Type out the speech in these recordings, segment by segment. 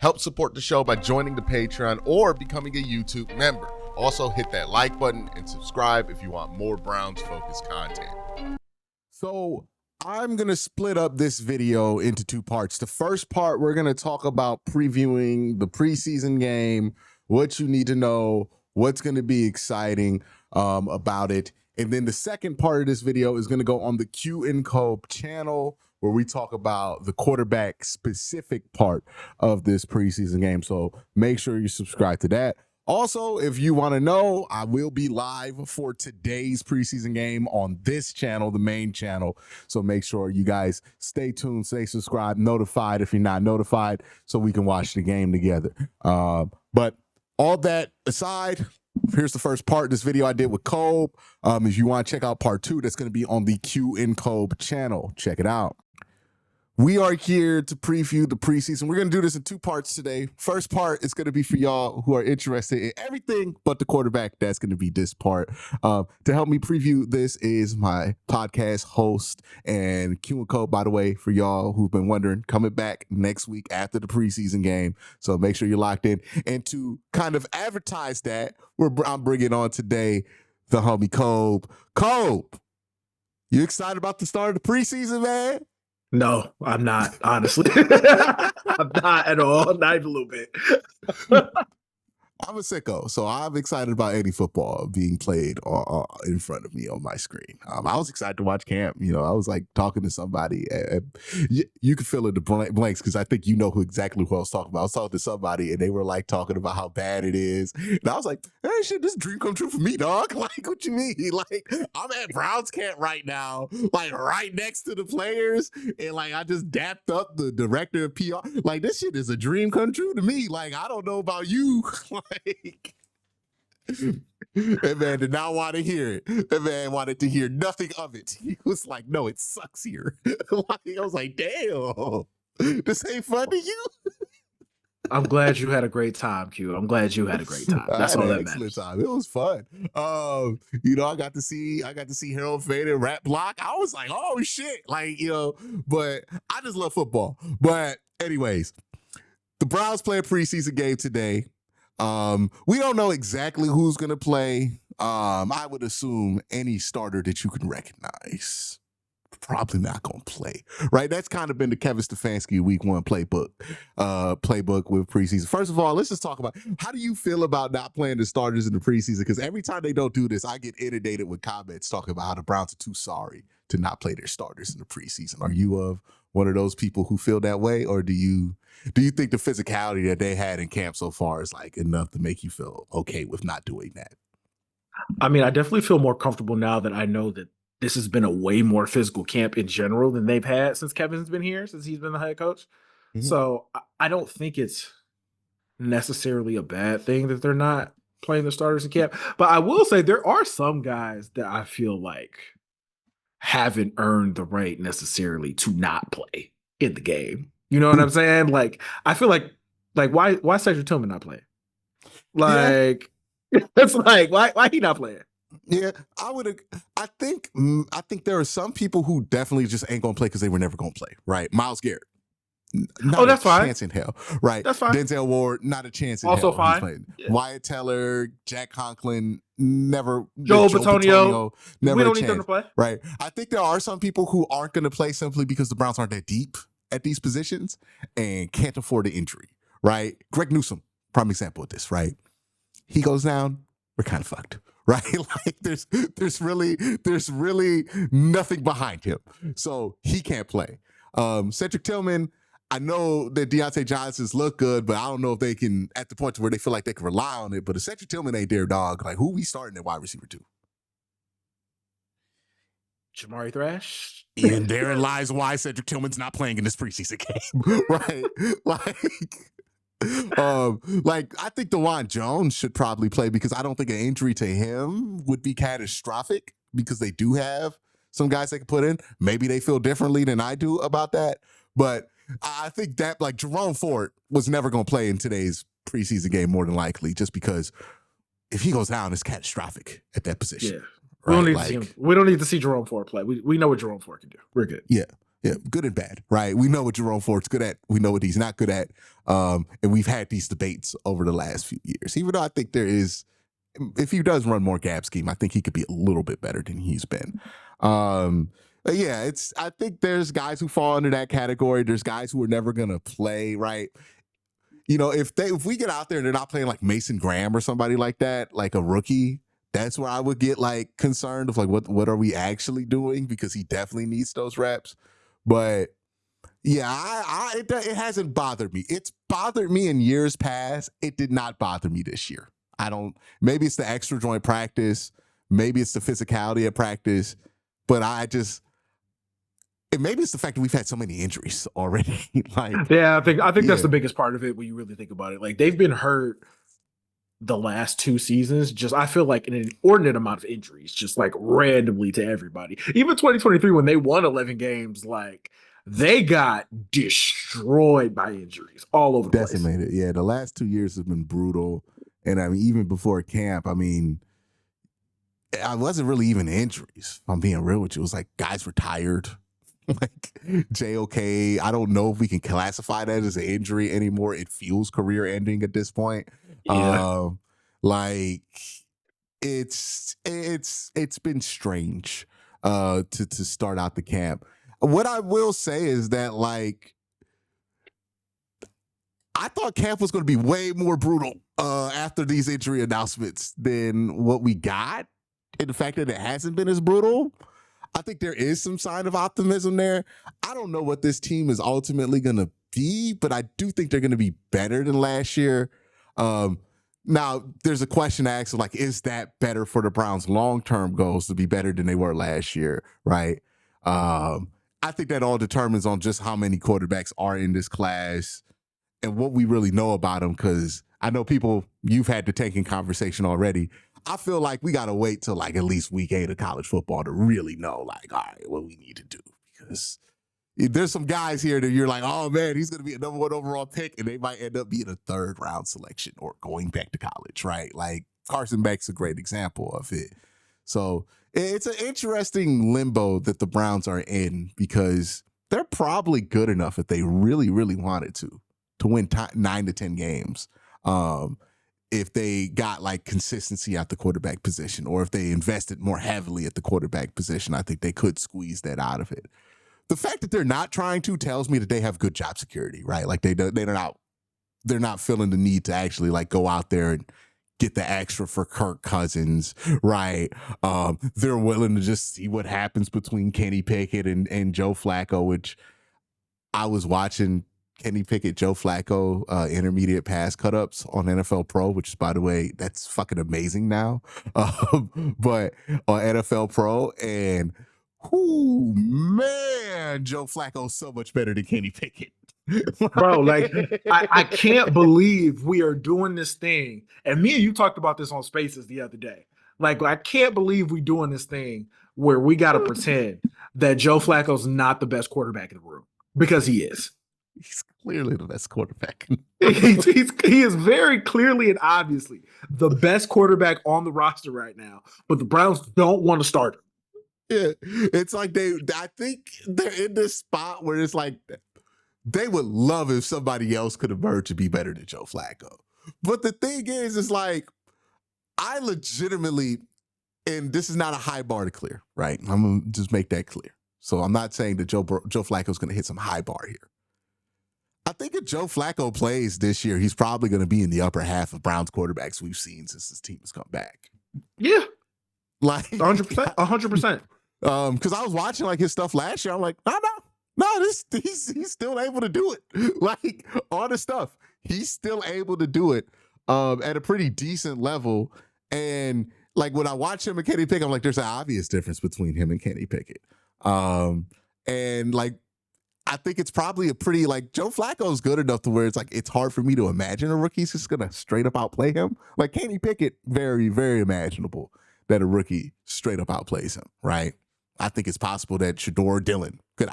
Help support the show by joining the Patreon or becoming a YouTube member. Also, hit that like button and subscribe if you want more Browns-focused content. So I'm going to split up this video into two parts. The first part, we're going to talk about previewing the preseason game, what you need to know, what's going to be exciting about it. And then the second part of this video is going to go on the Q and Cope channel, where we talk about the quarterback specific part of this preseason game. So make sure you subscribe to that. Also, if you want to know, I will be live for today's preseason game on this channel, the main channel. So make sure you guys stay tuned, stay subscribed, notified if you're not notified, so we can watch the game together. But all that aside, here's the first part of this video I did with Kobe. If you want to check out part 2, that's going to be on the Q and Kobe channel. Check it out. We are here to preview the preseason. We're going to do this in two parts today. First part is going to be for y'all who are interested in everything but the quarterback. That's going to be this part. To help me preview this is my podcast host and Q and Code, by the way, for y'all who've been wondering, coming back next week after the preseason game. So make sure you're locked in. And to kind of advertise that, I'm bringing on today the homie Kobe. Kobe, you excited about the start of the preseason, man? No, I'm not, honestly. I'm not at all, not even a little bit. I'm a sicko, so I'm excited about any football being played in front of me on my screen. I was excited to watch camp. You know, I was like talking to somebody. You could fill in the blanks because I think you know exactly who I was talking about. I was talking to somebody and they were like talking about how bad it is. And I was like, hey, shit, this dream come true for me, dog. Like, what you mean? Like, I'm at Browns camp right now, like right next to the players. And like, I just dapped up the director of PR. Like, this shit is a dream come true to me. Like, I don't know about you. Like, that man did not want to hear it. That man wanted to hear nothing of it. He was like, no, it sucks here. Like, I was like, damn, this ain't fun to you. I'm glad you had a great time, Q. I'm glad you had a great time. That's all that matters. Time. It was fun. You know, I got to see Harold Fade and Rap Block. I was like, oh shit. Like, you know, but I just love football. But anyways, the Browns play a preseason game today. We don't know exactly who's going to play. I would assume any starter that you can recognize probably not going to play, right? That's kind of been the Kevin Stefanski week 1 playbook with preseason. First of all, let's just talk about, how do you feel about not playing the starters in the preseason? Because every time they don't do this, I get inundated with comments talking about how the Browns are too sorry to not play their starters in the preseason. Are you one of those people who feel that way, or do you think the physicality that they had in camp so far is like enough to make you feel okay with not doing that? I mean, I definitely feel more comfortable now that I know that this has been a way more physical camp in general than they've had since Kevin's been here, since he's been the head coach. Mm-hmm. So I don't think it's necessarily a bad thing that they're not playing the starters in camp. But I will say there are some guys that I feel like haven't earned the right necessarily to not play in the game. You know what I'm saying? Like, I feel like why Cedric Tillman not playing? Like, yeah. It's like, why he not playing? Yeah, I think there are some people who definitely just ain't gonna play because they were never gonna play, right? Myles Garrett. Not that's a fine. Chance in hell, right? That's fine. Denzel Ward, not a chance in also hell. Fine. Yeah. Wyatt Teller, Jack Conklin, never. Joe Bitonio, never. We don't need them to play, right? I think there are some people who aren't going to play simply because the Browns aren't that deep at these positions and can't afford the injury, right? Greg Newsome, prime example of this, right? He goes down, we're kind of fucked. Right, like there's really nothing behind him, so he can't play. Cedric Tillman, I know that Deontay Johnson's look good, but I don't know if they can at the point where they feel like they can rely on it. But if Cedric Tillman ain't their dog, like who we starting at wide receiver 2? Jamari Thrash. And therein lies why Cedric Tillman's not playing in this preseason game, right? Like I think DeJuan Jones should probably play because I don't think an injury to him would be catastrophic because they do have some guys they can put in. Maybe they feel differently than I do about that, but I think that like Jerome Ford was never going to play in today's preseason game more than likely, just because if he goes down, it's catastrophic at that position. Yeah, right? We don't need to see Jerome Ford play. We know what Jerome Ford can do. We're good. Yeah. Yeah, good and bad, right? We know what Jerome Ford's good at. We know what he's not good at. And we've had these debates over the last few years. Even though I think there is, if he does run more gap scheme, I think he could be a little bit better than he's been. Yeah, I think there's guys who fall under that category. There's guys who are never gonna play, right? If we get out there and they're not playing like Mason Graham or somebody like that, like a rookie, that's where I would get like concerned of like what are we actually doing, because he definitely needs those reps. But yeah, it hasn't bothered me. It's bothered me in years past. It did not bother me this year. Maybe it's the extra joint practice, maybe it's the physicality of practice, but maybe it's the fact that we've had so many injuries already. I think that's the biggest part of it when you really think about it. Like, they've been hurt the last 2 seasons, just I feel like an inordinate amount of injuries, just like randomly to everybody. Even 2023, when they won 11 games, like they got destroyed by injuries all over the place. Decimated. Yeah, the last 2 years have been brutal. And I mean, even before camp, I mean, I wasn't really even injuries, if I'm being real with you. It was like guys were tired. Like JOK, I don't know if we can classify that as an injury anymore. It feels career ending at this point. Yeah. Like it's been strange to start out the camp. What I will say is that, like, I thought camp was going to be way more brutal after these injury announcements than what we got. And the fact that it hasn't been as brutal, I think there is some sign of optimism there. I don't know what this team is ultimately going to be, but I do think they're going to be better than last year. Now, there's a question to ask, like, is that better for the Browns' long-term goals to be better than they were last year, right? I think that all determines on just how many quarterbacks are in this class and what we really know about them, because I know you've had to take in conversation already. I feel like we got to wait till like at least week 8 of college football to really know, like, all right, what we need to do. Because there's some guys here that you're like, oh man, he's going to be a number 1 overall pick, and they might end up being a 3rd round selection or going back to college, right? Like Carson Beck's a great example of it. So it's an interesting limbo that the Browns are in, because they're probably good enough if they really, really wanted to win 9 to 10 games. If they got like consistency at the quarterback position, or if they invested more heavily at the quarterback position, I think they could squeeze that out of it. The fact that they're not trying to tells me that they have good job security, right? Like they're not feeling the need to actually like go out there and get the extra for Kirk Cousins, right? They're willing to just see what happens between Kenny Pickett and Joe Flacco, which I was watching Kenny Pickett, Joe Flacco, intermediate pass cut-ups on NFL Pro, which, by the way, that's fucking amazing now. But on NFL Pro, and man, Joe Flacco's so much better than Kenny Pickett. Bro, like, I can't believe we are doing this thing. And me and you talked about this on Spaces the other day. Like, I can't believe we doing this thing where we got to pretend that Joe Flacco's not the best quarterback in the room, because he is. He's clearly the best quarterback. He is very clearly and obviously the best quarterback on the roster right now, but the Browns don't want to start him. Yeah, it's like I think they're in this spot where it's like they would love if somebody else could emerge to be better than Joe Flacco. But the thing is, it's like, I legitimately, and this is not a high bar to clear, right? I'm going to just make that clear. So I'm not saying that Joe Flacco's going to hit some high bar here. I think if Joe Flacco plays this year, he's probably going to be in the upper half of Browns quarterbacks we've seen since this team has come back. Yeah. Like 100%. 100%. Because I was watching like his stuff last year. I'm like, no, he's still able to do it. Like, all the stuff, he's still able to do it at a pretty decent level. And like, when I watch him and Kenny Pickett, I'm like, there's an obvious difference between him and Kenny Pickett. And like, I think it's probably a pretty, like, Joe Flacco's good enough to where it's like, it's hard for me to imagine a rookie's just going to straight up outplay him. Like Kenny Pickett, very, very imaginable that a rookie straight up outplays him, right? I think it's possible that Shador Dillon could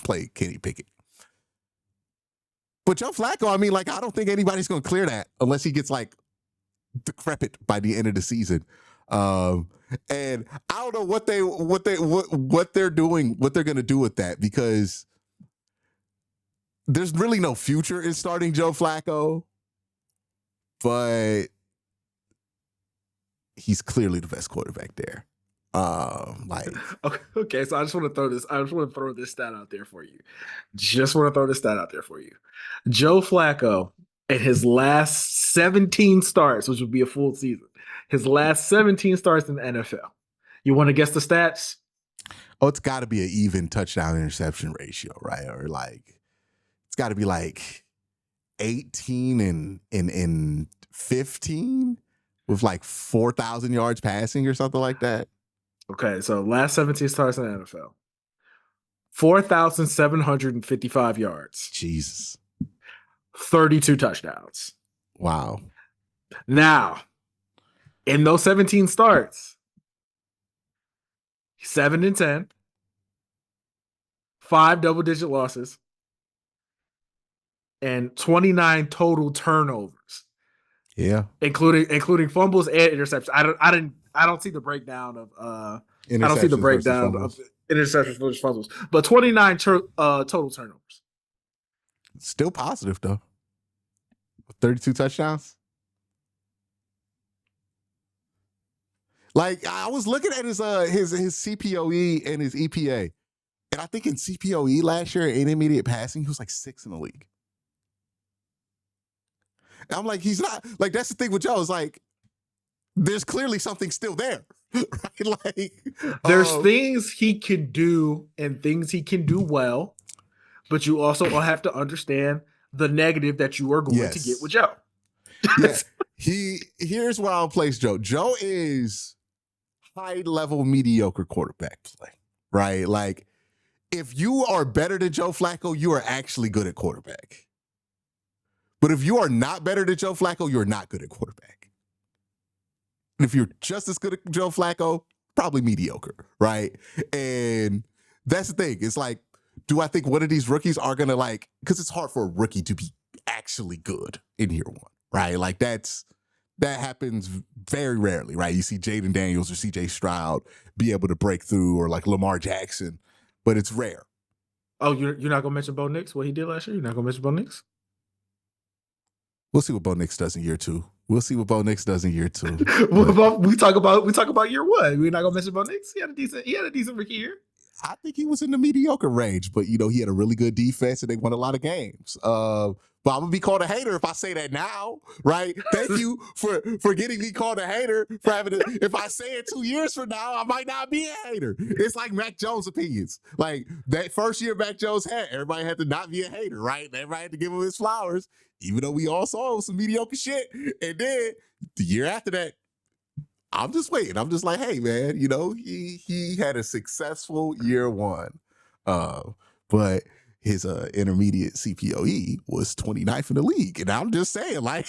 play Kenny Pickett. But Joe Flacco, I mean, like, I don't think anybody's going to clear that unless he gets like decrepit by the end of the season. And I don't know what they're doing, what they're gonna do with that, because there's really no future in starting Joe Flacco, but he's clearly the best quarterback there. Okay, so I just want to throw this stat out there for you. Joe Flacco, in his last 17 starts, which would be a full season, his last 17 starts in the NFL. You want to guess the stats? Oh, it's got to be an even touchdown interception ratio, right? Or like, it's got to be like 18 and 15 with like 4,000 yards passing or something like that. Okay, so last 17 starts in the NFL. 4,755 yards. Jesus. 32 touchdowns. Wow. Now, in those 17 starts, 7-10, 5 double-digit losses, and 29 total turnovers. Yeah, including fumbles and interceptions. I don't see the breakdown of of interceptions versus fumbles, but 29 total turnovers. Still positive though. 32 touchdowns. Like, I was looking at his CPOE and his EPA, and I think in CPOE last year, intermediate passing, he was like 6th in the league. And I'm like, he's not, like, that's the thing with Joe, is like, there's clearly something still there, right? Like, there's things he can do and things he can do well, but you also have to understand the negative that you are going to get with Joe. Yeah. Here's where I'll place Joe. Joe is high-level mediocre quarterback play, right? Like, if you are better than Joe Flacco, you are actually good at quarterback. But if you are not better than Joe Flacco, you're not good at quarterback. And if you're just as good at Joe Flacco, probably mediocre, right? And that's the thing. It's like, do I think one of these rookies are going to, like, because it's hard for a rookie to be actually good in year one, right? Like, that happens very rarely, right? You see Jaden Daniels or CJ Stroud be able to break through, or like Lamar Jackson, but it's rare. Oh, you're not going to mention Bo Nix, what he did last year? You're not going to mention Bo Nix? We'll see what Bo Nix does in year two. We talk about year one. We're not going to mention Bo Nix. He had a decent rookie year. I think he was in the mediocre range, but, he had a really good defense and they won a lot of games. But I'm going to be called a hater if I say that now, right? Thank you for getting me called a hater. If I say it 2 years from now, I might not be a hater. It's like Mac Jones' opinions. Like, that first year Mac Jones had, everybody had to not be a hater, right? Everybody had to give him his flowers, even though we all saw some mediocre shit. And then the year after that, I'm just waiting. I'm just like, hey, man, he had a successful year one. But his intermediate CPOE was 29th in the league. And I'm just saying, like,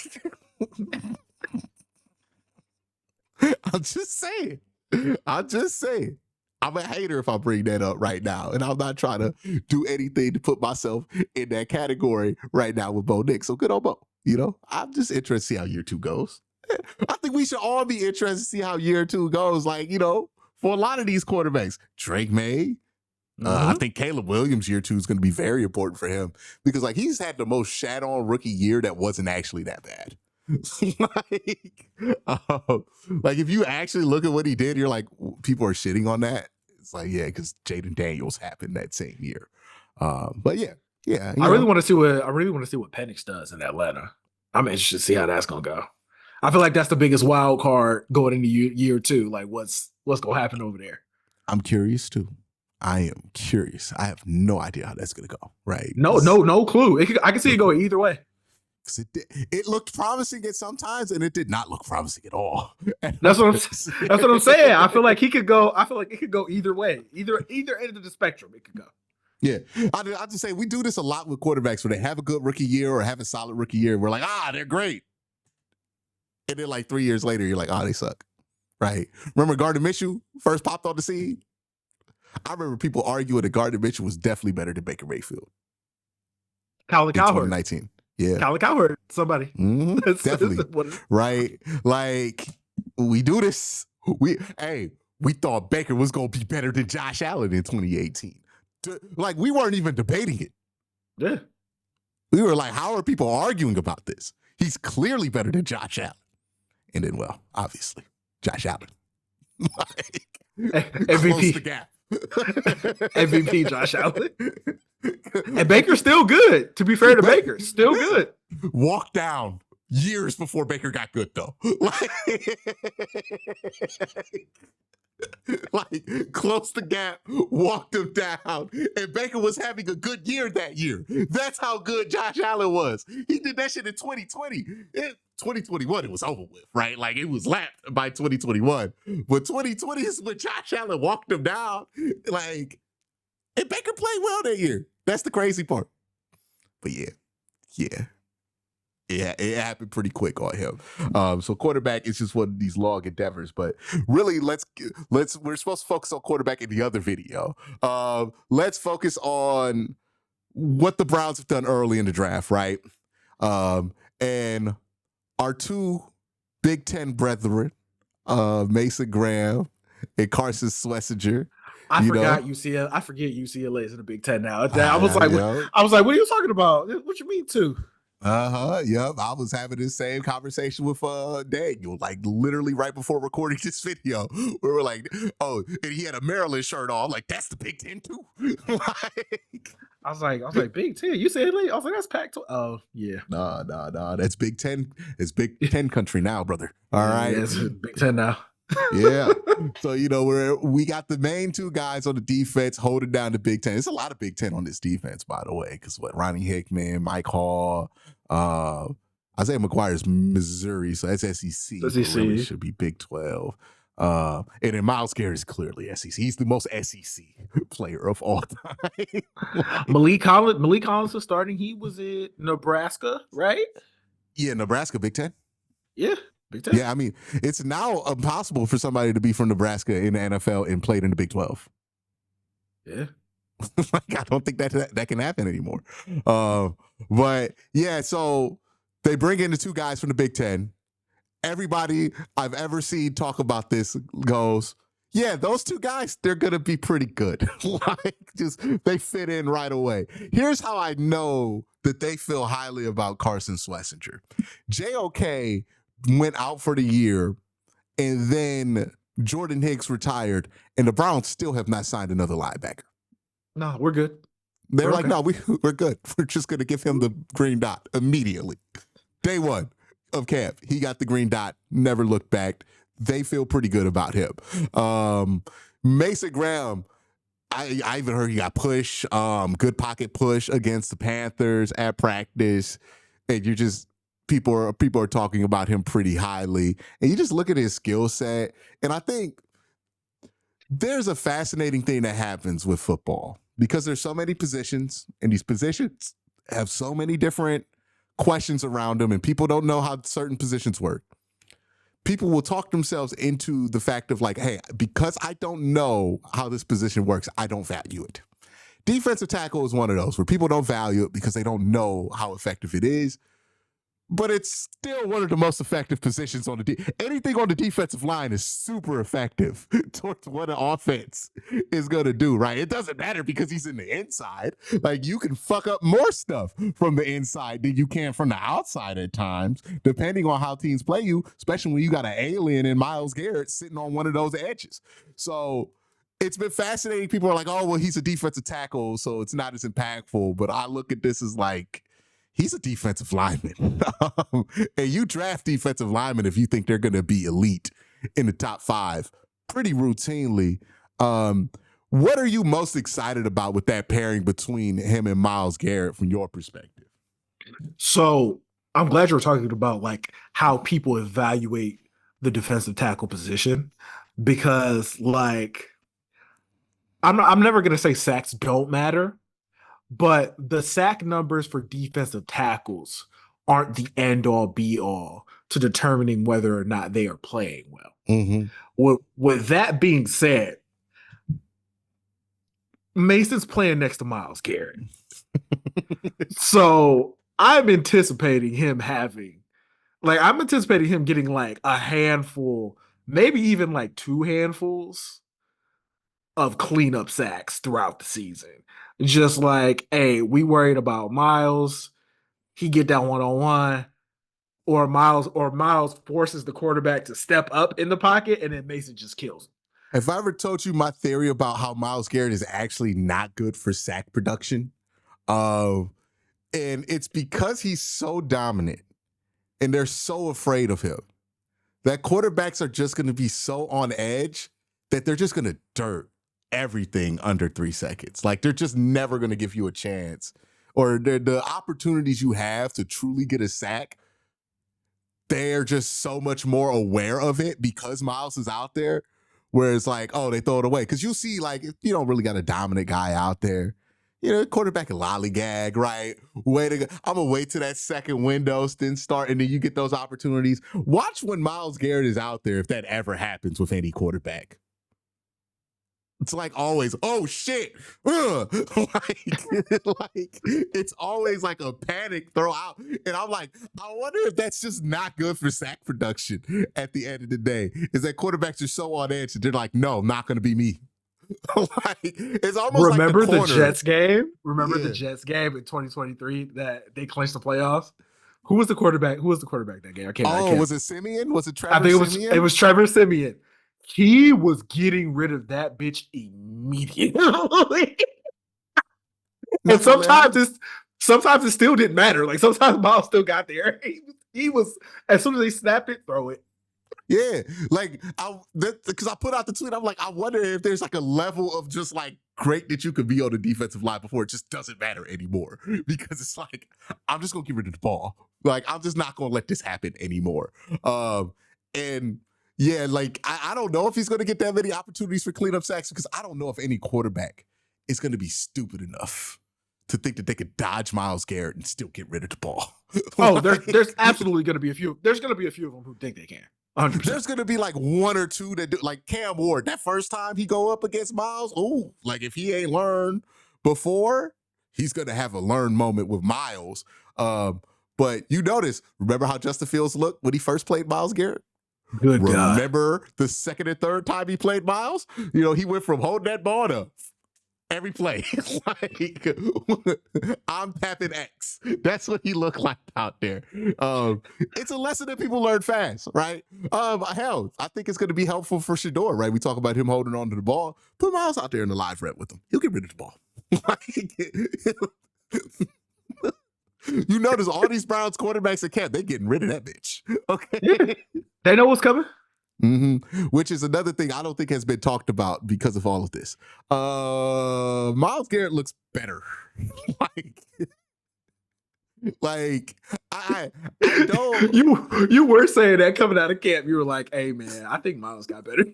I'm just saying. I'm a hater if I bring that up right now. And I'm not trying to do anything to put myself in that category right now with Bo Nix. So good on Bo. I'm just interested to see how year two goes. I think we should all be interested to see how year two goes. Like, for a lot of these quarterbacks, Drake May, I think Caleb Williams year two is going to be very important for him, because like, he's had the most shat on rookie year that wasn't actually that bad. Like, if you actually look at what he did, you're like, people are shitting on that. It's like, yeah, because Jaden Daniels happened that same year. But yeah. I really want to see what Penix does in Atlanta. I'm interested to see how that's gonna go. I feel like that's the biggest wild card going into year two. Like, what's gonna happen over there? I'm curious too. I am curious. I have no idea how that's gonna go. Right? No clue. I can see it going either way. It looked promising at some times, and it did not look promising at all. That's what I'm saying. I feel like it could go either way. Either end of the spectrum, it could go. Yeah, I just say we do this a lot with quarterbacks where they have a good rookie year or have a solid rookie year. We're like, they're great. And then like 3 years later, you're like, they suck, right? Remember Gardner Minshew first popped on the scene? I remember people arguing that Gardner Minshew was definitely better than Baker Mayfield. Colin Cowherd. 2019. Yeah. Colin Cowherd, somebody. Definitely. Right? Like, we do this we thought Baker was going to be better than Josh Allen in 2018. Like, we weren't even debating it. Yeah. We were like, how are people arguing about this? He's clearly better than Josh Allen. And then, well, obviously, Josh Allen. Like, close the gap. MVP Josh Allen. And Baker's still good. To be fair to Baker, still good. Walk down years before Baker got good, though. Like, close the gap, walked him down, and Baker was having a good year that year. That's how good Josh Allen was. He did that shit in 2020. 2021, it was over with, right? Like, it was lapped by 2021. But 2020 is when Josh Allen walked him down. Like, and Baker played well that year. That's the crazy part. But yeah, it happened pretty quick on him. So quarterback is just one of these long endeavors. But really, we're supposed to focus on quarterback in the other video. Let's focus on what the Browns have done early in the draft, right? And our two Big Ten brethren, Mason Graham and Carson Schlesinger. I forget UCLA is in the Big Ten now. I was like, what are you talking about? What you mean too? Yep. I was having this same conversation with Daniel, like literally right before recording this video. We were like, oh, and he had a Maryland shirt on. Like, that's the Big Ten too. Like, I was like, Big Ten. You said I was like, that's Pac-12. Oh, yeah. No. That's Big Ten. It's Big Ten country now, brother. All right. Yeah, it's Big Ten now. Yeah. So, we got the main two guys on the defense holding down the Big Ten. There's a lot of Big Ten on this defense, by the way, because Ronnie Hickman, Mike Hall, Isaiah McGuire's Missouri, so that's SEC. Really should be Big 12. And then Myles Garrett is clearly SEC. He's the most SEC player of all time. Malik Collins is starting. He was in Nebraska, right? Yeah, Nebraska, Big Ten. Yeah. Big Ten. Yeah, I mean, it's now impossible for somebody to be from Nebraska in the NFL and played in the Big 12. Yeah. Like, I don't think that can happen anymore. But yeah, so they bring in the two guys from the Big Ten. Everybody I've ever seen talk about this goes, yeah, those two guys, they're going to be pretty good. Like, just they fit in right away. Here's how I know that they feel highly about Carson Schlesinger. JOK went out for the year, and then Jordan Hicks retired, and the Browns still have not signed another linebacker. No, we're good. They're like, no, we're good. We're just going to give him the green dot immediately. Day one of camp, he got the green dot, never looked back. They feel pretty good about him. Mason Graham, I even heard he got push, good pocket push against the Panthers at practice, and you just people are talking about him pretty highly. And you just look at his skill set, and I think there's a fascinating thing that happens with football because there's so many positions, and these positions have so many different questions around them, and people don't know how certain positions work. People will talk themselves into the fact of like, hey, because I don't know how this position works, I don't value it. Defensive tackle is one of those where people don't value it because they don't know how effective it is. But it's still one of the most effective positions on anything on the defensive line is super effective towards what an offense is going to do, right? It doesn't matter because he's in the inside. Like, you can fuck up more stuff from the inside than you can from the outside at times, depending on how teams play you, especially when you got an alien in Myles Garrett sitting on one of those edges. So it's been fascinating. People are like, oh, well, he's a defensive tackle, so it's not as impactful. But I look at this as like, he's a defensive lineman. And you draft defensive linemen if you think they're going to be elite in the top 5 pretty routinely. What are you most excited about with that pairing between him and Myles Garrett from your perspective? So I'm glad you're talking about like how people evaluate the defensive tackle position, because like I'm never going to say sacks don't matter, but the sack numbers for defensive tackles aren't the end-all, be-all to determining whether or not they are playing well. Mm-hmm. With that being said, Mason's playing next to Myles Garrett. So I'm anticipating him getting like a handful maybe even like 2 handfuls of cleanup sacks throughout the season. Just like, hey, we worried about Miles. He get that one-on-one, or Miles forces the quarterback to step up in the pocket, and then Mason just kills him. If I ever told you my theory about how Myles Garrett is actually not good for sack production, and it's because he's so dominant and they're so afraid of him that quarterbacks are just going to be so on edge that they're just going to dirt everything under 3 seconds. Like, they're just never going to give you a chance, or the opportunities you have to truly get a sack, they're just so much more aware of it because Miles is out there, where it's like, oh, they throw it away. Because you see, like, if you don't really got a dominant guy out there, quarterback can lollygag, right? Way to go. I'm going to wait till that second window, then start, and then you get those opportunities. Watch when Myles Garrett is out there, if that ever happens with any quarterback. It's like always, oh shit, like it's always like a panic throw out, and I'm like, I wonder if that's just not good for sack production. At the end of the day, is that quarterbacks are so on edge that they're like, no, not going to be me. Like, it's almost Remember like the corner. The Jets game? Remember Yeah. the Jets game in 2023 that they clinched the playoffs? Who was the quarterback? Who was the quarterback that game? I can't. Was it Simeon? Was it Trevor I think Simeon? it was Trevor Simeon. He was getting rid of that bitch immediately. And sometimes it still didn't matter. Like, sometimes Miles still got there. He was, as soon as they snapped it, throw it. Yeah, like, because I put out the tweet, I'm like, I wonder if there's like a level of just like great that you could be on the defensive line before it just doesn't matter anymore. Because it's like, I'm just gonna get rid of the ball. Like, I'm just not gonna let this happen anymore. And yeah, like, I don't know if he's gonna get that many opportunities for cleanup sacks, because I don't know if any quarterback is gonna be stupid enough to think that they could dodge Myles Garrett and still get rid of the ball. Oh, there's absolutely going to be a few. There's going to be a few of them who think they can. 100%. There's going to be like 1 or 2 that do, like Cam Ward, that first time he go up against Miles, like, if he ain't learned before, he's going to have a learn moment with Miles. But you notice, remember how Justin Fields looked when he first played Myles Garrett? Good God. Remember the second and third time he played Miles? He went from holding that ball to every play. Like, I'm tapping X. That's what he looked like out there. It's a lesson that people learn fast, right? Hell, I think it's going to be helpful for Shador, right? We talk about him holding on to the ball. Put Miles out there in the live rep with him. He'll get rid of the ball. You notice all these Browns quarterbacks at camp, they're getting rid of that bitch. Okay. Yeah. They know what's coming. Mm-hmm. Which is another thing I don't think has been talked about because of all of this. Myles Garrett looks better. like I don't. You were saying that coming out of camp. You were like, "Hey man, I think Myles got better."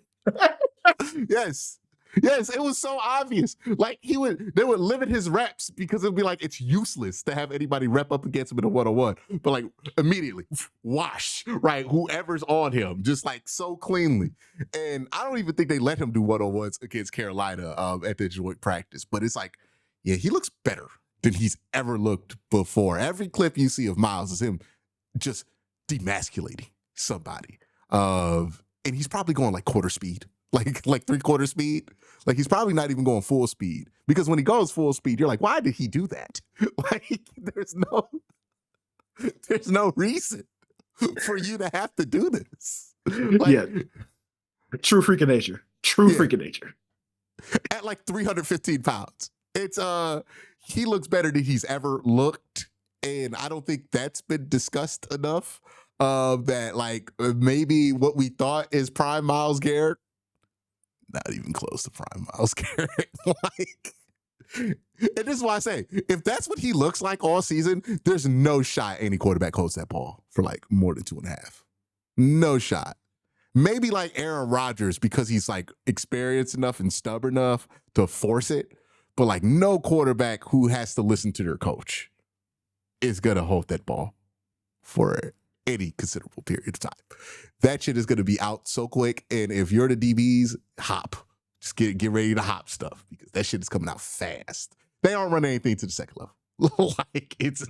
Yes, it was so obvious. Like, they would limit his reps because it'd be like, it's useless to have anybody rep up against him in a 1-on-1. But like, immediately, wash, right? Whoever's on him, just like so cleanly. And I don't even think they let him do 1-on-1s against Carolina at the joint practice. But it's like, yeah, he looks better than he's ever looked before. Every clip you see of Miles is him just demasculating somebody. And he's probably going like quarter speed. Like 3/4 speed. Like, he's probably not even going full speed, because when he goes full speed, you're like, why did he do that? Like, there's no reason for you to have to do this. Like, yeah. True freak of nature. Freak of nature. At like 315 pounds. It's he looks better than he's ever looked. And I don't think that's been discussed enough. That like maybe what we thought is prime Myles Garrett, not even close to prime Myles Garrett. Like, and this is why I say, if that's what he looks like all season, there's no shot any quarterback holds that ball for like more than 2.5. No shot. Maybe like Aaron Rodgers, because he's like experienced enough and stubborn enough to force it. But like, no quarterback who has to listen to their coach is going to hold that ball for any considerable period of time. That shit is going to be out so quick. And if you're the DBs, hop. Just get ready to hop stuff, because that shit is coming out fast. They aren't running anything to the second level. Like, it's...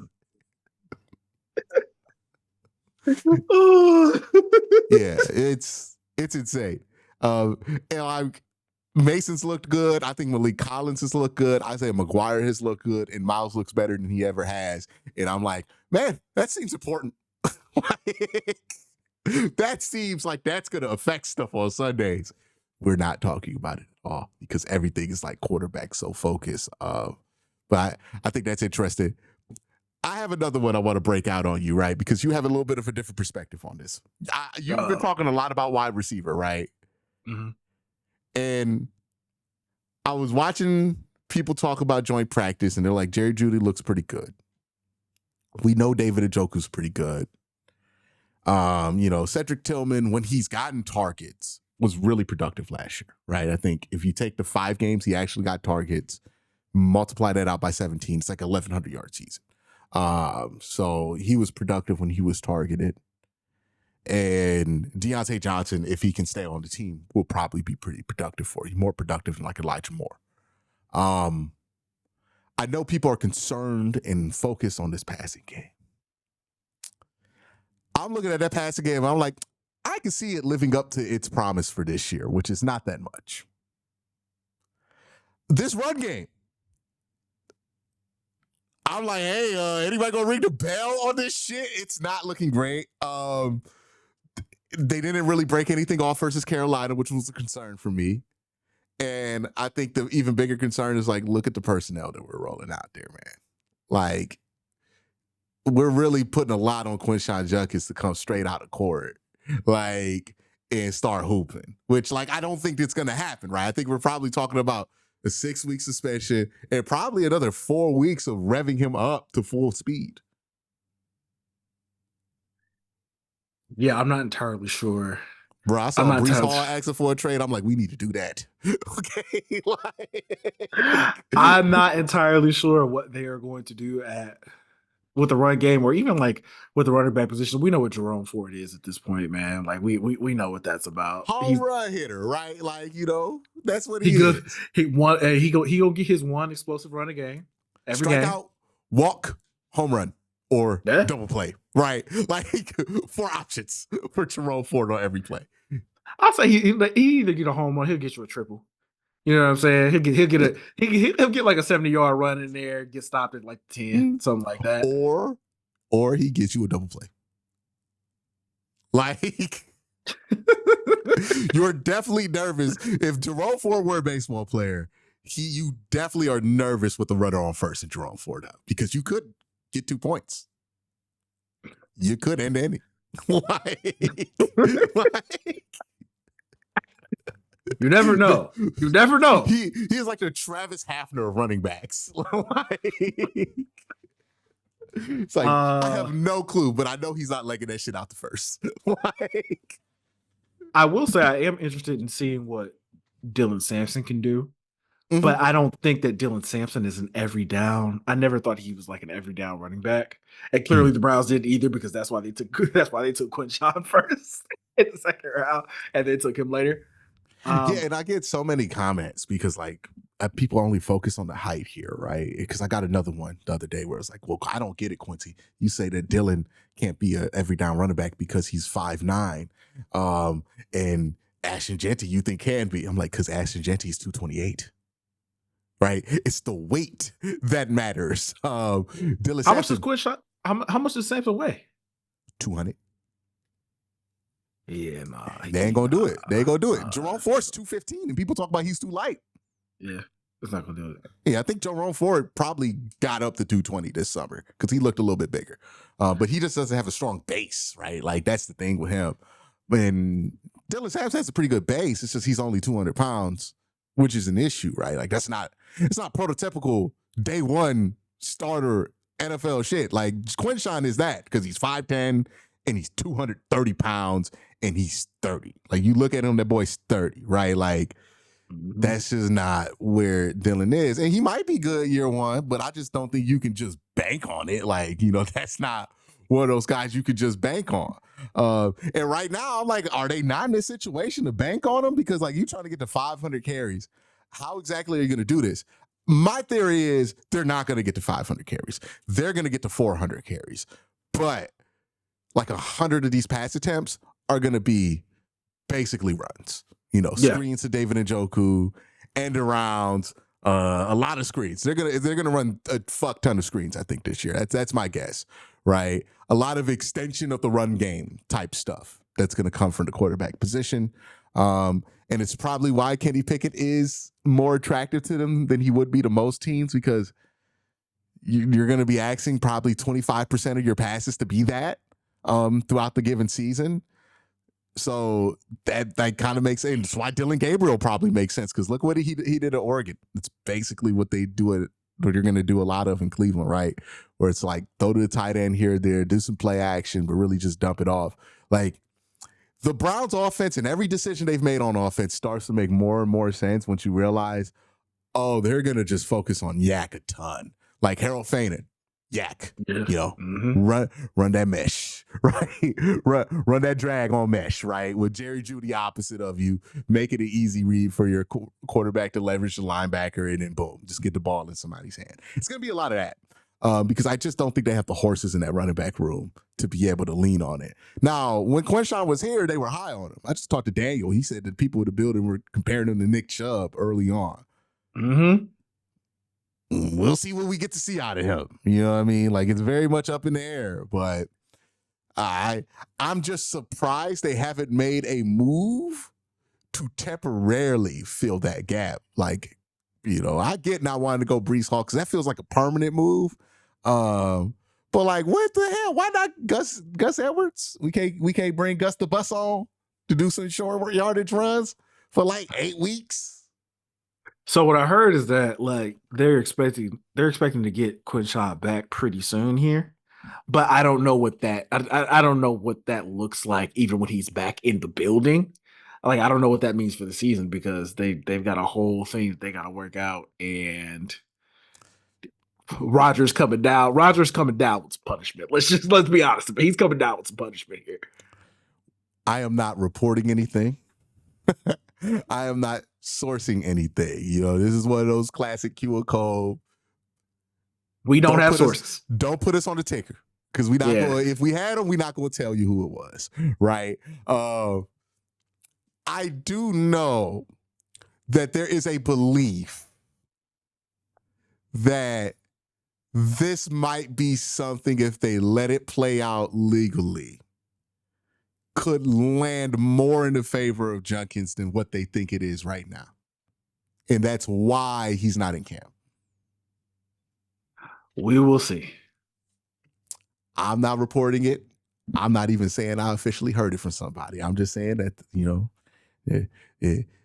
Yeah, it's It's insane. And like Mason's looked good. I think Malik Collins has looked good. Isaiah McGuire has looked good, and Miles looks better than he ever has. And I'm like, man, that seems important. Like, that seems like that's going to affect stuff on Sundays. We're not talking about it at all because everything is like quarterback so focused. But I think that's interesting. I have another one I want to break out on you, right? Because you have a little bit of a different perspective on this. You've been talking a lot about wide receiver, right? Mm-hmm. And I was watching people talk about joint practice, and they're like, Jerry Jeudy looks pretty good. We know David Njoku's pretty good. Cedric Tillman, when he's gotten targets, was really productive last year, right? I think if you take the 5 games he actually got targets, multiply that out by 17, it's like 1,100 yard season. So he was productive when he was targeted. And Deontay Johnson, if he can stay on the team, will probably be pretty productive for you, more productive than like Elijah Moore. I know people are concerned and focused on this passing game. I'm looking at that passing game, and I'm like, I can see it living up to its promise for this year, which is not that much. This run game, I'm like, hey, anybody gonna ring the bell on this shit? It's not looking great. They didn't really break anything off versus Carolina, which was a concern for me. And I think the even bigger concern is like, look at the personnel that we're rolling out there, man. Like, we're really putting a lot on Quinn Sean to come straight out of court, like, and start hooping, which, like, I don't think it's going to happen, right? I think we're probably talking about a 6-week suspension and probably another 4 weeks of revving him up to full speed. Yeah, I'm not entirely sure. Bro, I saw Breece Hall asking for a trade. I'm like, we need to do that. Okay. I'm not entirely sure what they are going to do with the run game, or even like with the running back position. We know what Jerome Ford is at this point, man. Like we know what that's about. Home run hitter, right? Like, that's what he is. He gonna get his one explosive run a game. Every Strikeout, game. walk, home run, or double play, right? Like 4 options for Jerome Ford on every play. I'll say he either get a home run, he'll get you a triple. You know what I'm saying? He'll get like a 70-yard run in there, get stopped at like 10, something like that. Or he gets you a double play. Like, you're definitely nervous. If Jerome Ford were a baseball player, you definitely are nervous with the runner on first and Jerome Ford out, because you could get 2 points. You could end any. You never know. You never know. He is like the Travis Hafner of running backs. It's like, I have no clue, but I know he's not legging that shit out the first. I will say I am interested in seeing what Dylan Sampson can do. Mm-hmm. But I don't think that Dylan Sampson is an every down. I never thought he was like an every down running back. And clearly the Browns didn't either, because that's why they took Quinn Sean first in the second round, and they took him later. And I get so many comments because like people only focus on the height here, right? Because I got another one the other day where it's like, well, I don't get it, Quincy. You say that Dylan can't be a every down running back because he's 5'9", and Ashton Jeanty you think can be. I'm like, because Ashton Jeanty is 228. Right, it's the weight that matters. Dylan how much does Quinn Sean? How much does Sampson weigh? 200. Yeah, nah. They ain't gonna do it. They ain't gonna do it. Jerome Ford's 215, and people talk about he's too light. Yeah, it's not gonna do it. Yeah, I think Jerome Ford probably got up to 220 this summer because he looked a little bit bigger. But he just doesn't have a strong base, right? Like, that's the thing with him. When Dylan Sampson has a pretty good base, it's just he's only 200 pounds, which is an issue, right? Like, it's not prototypical day one starter NFL shit. Like, Quinn Sean is that because he's 5'10" and he's 230 pounds and he's 30. Like, you look at him, that boy's 30, right? Like, that's just not where Dylan is. And he might be good year one, but I just don't think you can just bank on it. Like, that's not one of those guys you could just bank on. And right now, I'm like, are they not in this situation to bank on him? Because, like, you trying to get to 500 carries. How exactly are you going to do this? My theory is they're not going to get to 500 carries. They're going to get to 400 carries. But like 100 of these pass attempts are going to be basically runs. Yeah. Screens to David Njoku, end arounds, a lot of screens. They're gonna run a fuck ton of screens, I think, this year. That's my guess, right? A lot of extension of the run game type stuff that's gonna come from the quarterback position. And it's probably why Kenny Pickett is more attractive to them than he would be to most teams, because you're going to be asking probably 25% of your passes to be that throughout the given season. So that kind of makes sense. That's why Dylan Gabriel probably makes sense, because look what he did at Oregon. It's basically what they do what you're going to do a lot of in Cleveland, right? Where it's like throw to the tight end here or there, do some play action, but really just dump it off. Like, the Browns offense and every decision they've made on offense starts to make more and more sense once you realize, oh, they're going to just focus on yak a ton. Like Harold Fainin, yak, run that mesh, right? run that drag on mesh, right? With Jerry Jeudy opposite of you, make it an easy read for your quarterback to leverage the linebacker, and then boom, just get the ball in somebody's hand. It's going to be a lot of that. Because I just don't think they have the horses in that running back room to be able to lean on it. Now, when Quinn Sean was here, they were high on him. I just talked to Daniel. He said that people in the building were comparing him to Nick Chubb early on. We'll see what we get to see out of him. You know what I mean? Like, it's very much up in the air, but I'm just surprised they haven't made a move to temporarily fill that gap. Like, I get not wanting to go Breece Hall because that feels like a permanent move. But like, what the hell? Why not Gus Edwards? We can't bring Gus the bus on to do some short yardage runs for like 8 weeks. So what I heard is that like they're expecting to get Quinn Sean back pretty soon here, but I don't know what that I don't know what that looks like even when he's back in the building. Like, I don't know what that means for the season, because they've got a whole thing that they got to work out, and Rodgers coming down with some punishment. Let's be honest. He's coming down with some punishment here. I am not reporting anything. I am not sourcing anything. This is one of those classic Q and Cole. We don't have sources. Don't put us on the ticker, because we're not going. If we had them, we're not going to tell you who it was, right? I do know that there is a belief that this might be something, if they let it play out legally, could land more in the favor of Junkins than what they think it is right now. And that's why he's not in camp. We will see. I'm not reporting it. I'm not even saying I officially heard it from somebody. I'm just saying that,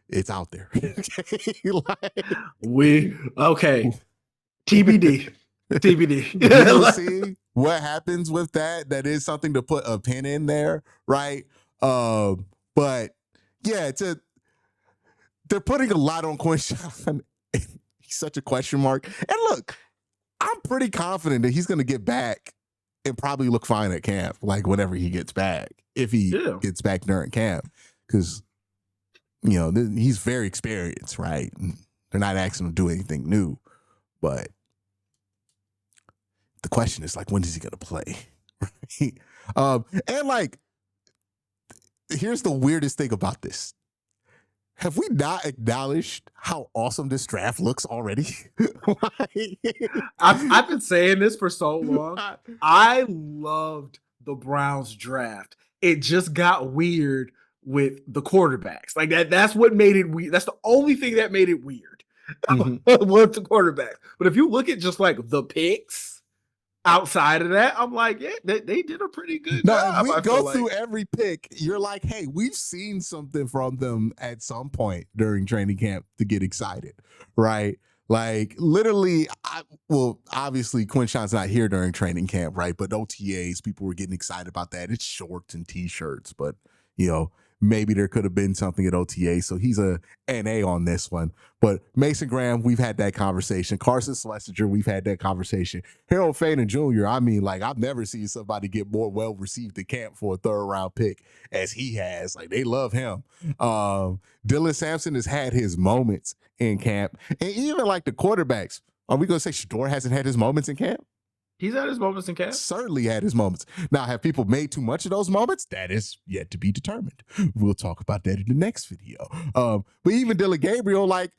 it's out there. TBD. We'll see what happens with that. That is something to put a pin in there, right? But yeah, they're putting a lot on Quinn Sean. He's such a question mark. And look, I'm pretty confident that he's going to get back and probably look fine at camp, like whenever he gets back, if he gets back during camp, because he's very experienced, right? They're not asking him to do anything new, but the question is, like, when is he going to play? Right? And like, here's the weirdest thing about this. Have we not acknowledged how awesome this draft looks already? I've been saying this for so long. I loved the Browns draft. It just got weird with the quarterbacks. Like that's what made it weird. That's the only thing that made it weird with the quarterbacks. But if you look at just like the picks outside of that, I'm like, yeah, they did a pretty good job. If we go through every pick, you're like, hey, we've seen something from them at some point during training camp to get excited, right? Like, literally, obviously, Quinn Sean's not here during training camp, right? But OTAs, people were getting excited about that. It's shorts and T-shirts, but, maybe there could have been something at OTA. So he's a NA on this one. But Mason Graham, we've had that conversation. Carson Schlesinger, we've had that conversation. Harold Fainin Jr., I mean, like, I've never seen somebody get more well-received at camp for a third-round pick as he has. Like, they love him. Dylan Sampson has had his moments in camp. And even, like, the quarterbacks, are we going to say Shador hasn't had his moments in camp? He's had his moments in camp. Certainly had his moments. Now, have people made too much of those moments? That is yet to be determined. We'll talk about that in the next video. But even Dylan Gabriel, like,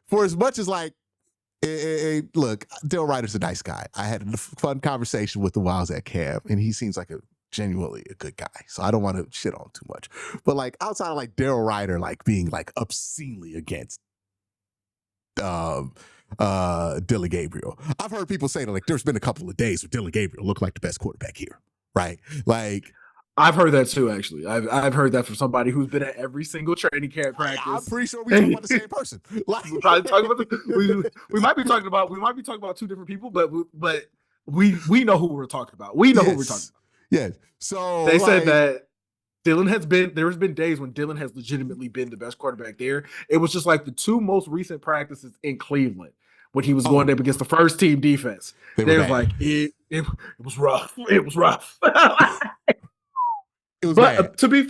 for as much as like, look, Daryl Ryder's a nice guy. I had a fun conversation with him while I was at camp, and he seems like genuinely a good guy. So I don't want to shit on too much. But like outside of like Daryl Ryder, like being like obscenely against Dylan Gabriel, I've heard people say that like there's been a couple of days where Dylan Gabriel looked like the best quarterback here, right? Like I've heard that too. Actually, I've heard that from somebody who's been at every single training camp practice. I'm pretty sure we're talking about the same person. Like we're probably talking about we might be talking about two different people, but we know who we're talking about. We know who we're talking about. Yes. So they said that there's been days when Dylan has legitimately been the best quarterback there. It was just like the two most recent practices in Cleveland when he was going up against the first team defense. They was like, it was rough. It was rough. It was bad. To be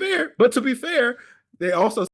fair, they also